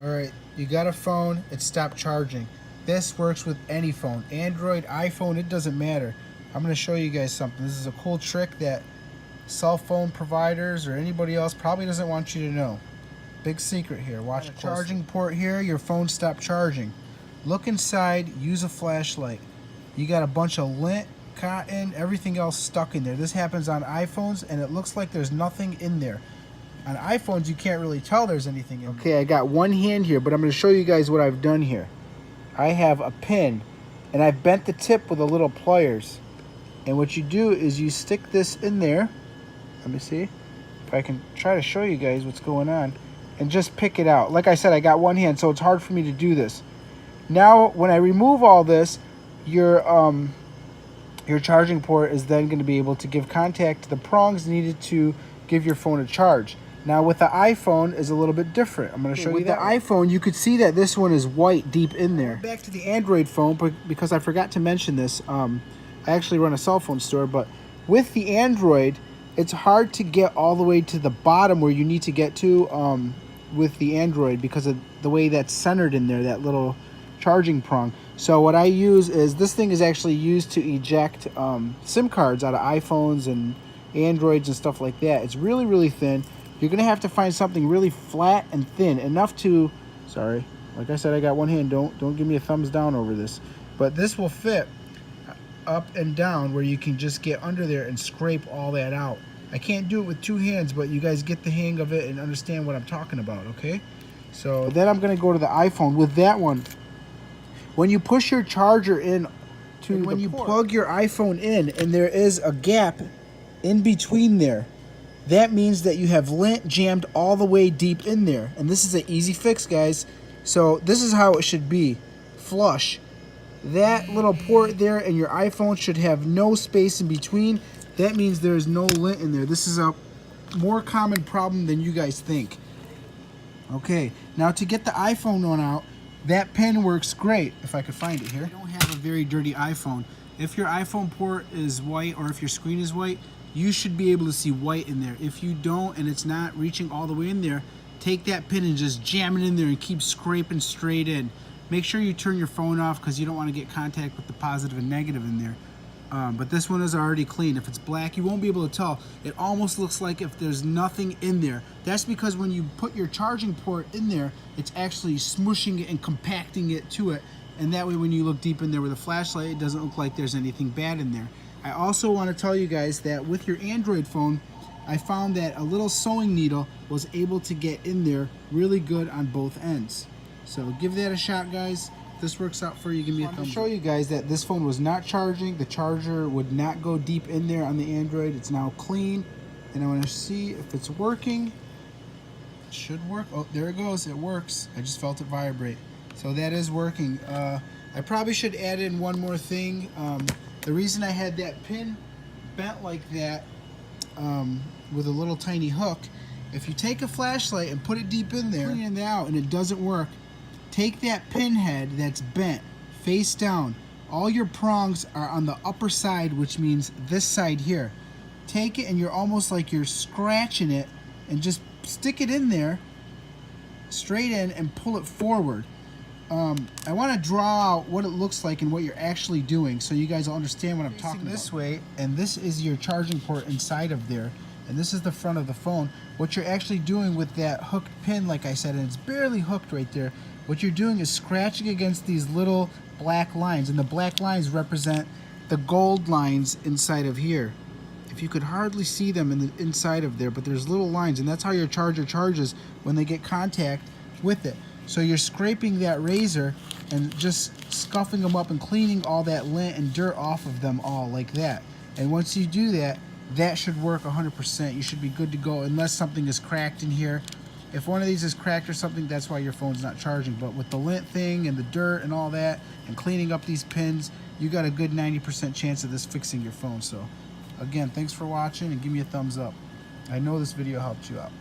Alright, you got a phone, it stopped charging. This works with any phone. Android, iPhone, it doesn't matter. I'm going to show you guys something. This is a cool trick that cell phone providers or anybody else probably doesn't want you to know. Big secret here. Watch the charging port here, your phone stopped charging. Look inside, use a flashlight. You got a bunch of lint, cotton, everything else stuck in there. This happens on iPhones and it looks like there's nothing in there. On iPhones, you can't really tell there's anything in there. Okay, I got one hand here, but I'm going to show you guys what I've done here. I have a pin, and I've bent the tip with a little pliers. And what you do is you stick this in there. Let me see if I can try to show you guys what's going on. And just pick it out. Like I said, I got one hand, so it's hard for me to do this. Now, when I remove all this, your charging port is then going to be able to give contact to the prongs needed to give your phone a charge. Now with the iPhone is a little bit different. I'm going to show you that. With the iPhone, you could see that this one is white deep in there. Back to the Android phone, because I forgot to mention this. I actually run a cell phone store, but with the Android, it's hard to get all the way to the bottom where you need to get to with the Android because of the way that's centered in there, that little charging prong. So what I use is, this thing is actually used to eject SIM cards out of iPhones and Androids and stuff like that. It's really, really thin. You're going to have to find something really flat and thin, enough to, sorry, like I said, I got one hand, don't give me a thumbs down over this. But this will fit up and down where you can just get under there and scrape all that out. I can't do it with two hands, but you guys get the hang of it and understand what I'm talking about, okay? So then I'm going to go to the iPhone. With that one, when you push your charger in to when you plug your iPhone in and there is a gap in between there, that means that you have lint jammed all the way deep in there. And this is an easy fix, guys. So this is how it should be. Flush. That little port there and your iPhone should have no space in between. That means there's no lint in there. This is a more common problem than you guys think. Okay, now to get the iPhone one out, that pin works great. If I could find it here. I don't have a very dirty iPhone. If your iPhone port is white or if your screen is white, you should be able to see white in there. If you don't and it's not reaching all the way in there, take that pin and just jam it in there and keep scraping straight in. Make sure you turn your phone off because you don't want to get contact with the positive and negative in there. But this one is already clean. If it's black, you won't be able to tell. It almost looks like if there's nothing in there. That's because when you put your charging port in there, it's actually smushing it and compacting it to it. And that way when you look deep in there with a flashlight, it doesn't look like there's anything bad in there. I also want to tell you guys that with your Android phone, I found that a little sewing needle was able to get in there really good on both ends. So give that a shot, guys. If this works out for you, give me a thumbs up. I'll show you guys that this phone was not charging. The charger would not go deep in there on the Android. It's now clean. And I want to see if it's working. It should work. Oh, there it goes. It works. I just felt it vibrate. So that is working. I probably should add in one more thing. The reason I had that pin bent like that with a little tiny hook, if you take a flashlight and put it deep in there, clean it out and it doesn't work, take that pin head that's bent face down. All your prongs are on the upper side, which means this side here. Take it and you're almost like you're scratching it and just stick it in there straight in and pull it forward. I want to draw out what it looks like and what you're actually doing so you guys will understand what I'm talking about. This way, and this is your charging port inside of there, and this is the front of the phone. What you're actually doing with that hooked pin, like I said, and it's barely hooked right there, what you're doing is scratching against these little black lines, and the black lines represent the gold lines inside of here. If you could hardly see them in the inside of there, but there's little lines, and that's how your charger charges when they get contact with it. So you're scraping that razor and just scuffing them up and cleaning all that lint and dirt off of them all like that. And once you do that, that should work 100%. You should be good to go unless something is cracked in here. If one of these is cracked or something, that's why your phone's not charging. But with the lint thing and the dirt and all that and cleaning up these pins, you got a good 90% chance of this fixing your phone. So again, thanks for watching and give me a thumbs up. I know this video helped you out.